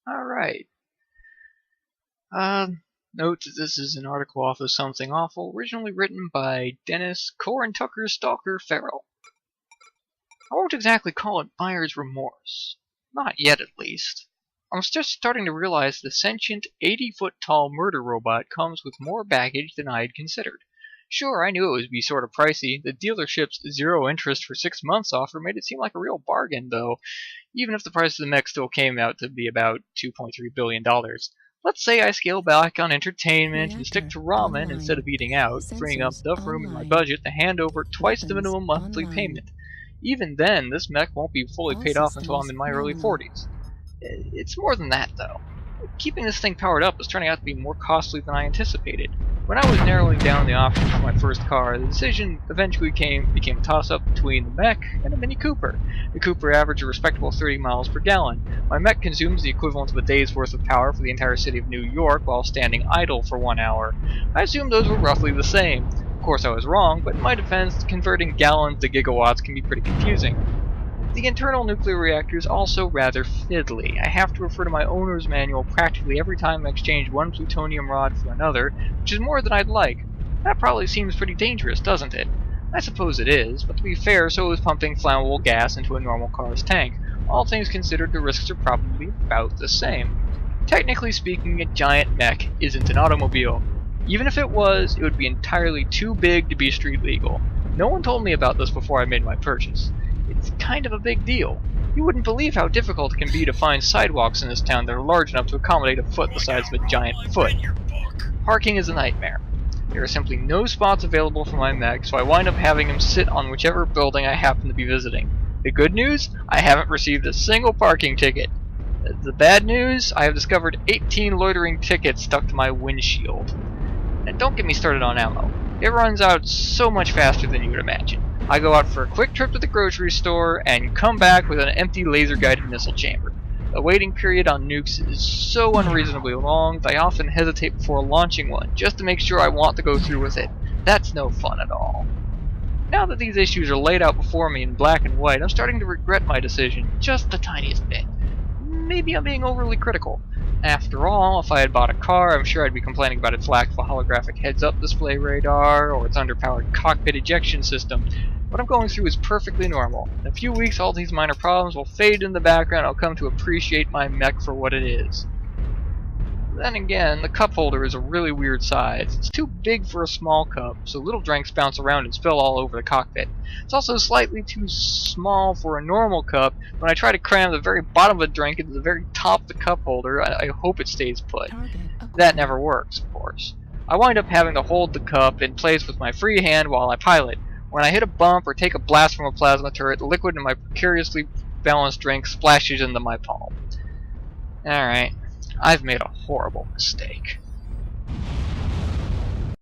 Alright. Uh, Note that this is an article off of Something Awful, originally written by Dennis Corin Tucker Stalker Farrell. I won't exactly call it buyer's remorse. Not yet, at least. I'm just starting to realize the sentient, 80-foot-tall murder robot comes with more baggage than I had considered. Sure, I knew it would be sort of pricey. The dealership's zero interest for 6 months offer made it seem like a real bargain, though, even if the price of the mech still came out to be about $2.3 billion. Let's say I scale back on entertainment and stick to ramen instead of eating out, freeing up enough room in my budget to hand over twice the minimum monthly payment. Even then, this mech won't be fully paid off until I'm in my early 40s. It's more than that, though. Keeping this thing powered up is turning out to be more costly than I anticipated. When I was narrowing down the options for my first car, the decision eventually became a toss-up between the Mech and a Mini Cooper. The Cooper averaged a respectable 30 miles per gallon. My Mech consumes the equivalent of a day's worth of power for the entire city of New York while standing idle for 1 hour. I assumed those were roughly the same. Of course I was wrong, but in my defense, converting gallons to gigawatts can be pretty confusing. The internal nuclear reactor is also rather fiddly. I have to refer to my owner's manual practically every time I exchange one plutonium rod for another, which is more than I'd like. That probably seems pretty dangerous, doesn't it? I suppose it is, but to be fair, so is pumping flammable gas into a normal car's tank. All things considered, the risks are probably about the same. Technically speaking, a giant mech isn't an automobile. Even if it was, it would be entirely too big to be street legal. No one told me about this before I made my purchase. It's kind of a big deal. You wouldn't believe how difficult it can be to find sidewalks in this town that are large enough to accommodate a foot the size of a giant foot. Parking is a nightmare. There are simply no spots available for my mech, so I wind up having him sit on whichever building I happen to be visiting. The good news? I haven't received a single parking ticket. The bad news? I have discovered 18 loitering tickets stuck to my windshield. And don't get me started on ammo. It runs out so much faster than you would imagine. I go out for a quick trip to the grocery store and come back with an empty laser-guided missile chamber. The waiting period on nukes is so unreasonably long that I often hesitate before launching one, just to make sure I want to go through with it. That's no fun at all. Now that these issues are laid out before me in black and white, I'm starting to regret my decision just the tiniest bit. Maybe I'm being overly critical. After all, if I had bought a car, I'm sure I'd be complaining about its lack of a holographic heads-up display radar, or its underpowered cockpit ejection system. What I'm going through is perfectly normal. In a few weeks, all these minor problems will fade in the background, and I'll come to appreciate my mech for what it is. Then again, the cup holder is a really weird size. It's too big for a small cup, so little drinks bounce around and spill all over the cockpit. It's also slightly too small for a normal cup. When I try to cram the very bottom of a drink into the very top of the cup holder, I hope it stays put. That never works, of course. I wind up having to hold the cup in place with my free hand while I pilot. When I hit a bump or take a blast from a plasma turret, the liquid in my precariously balanced drink splashes into my palm. Alright. I've made a horrible mistake.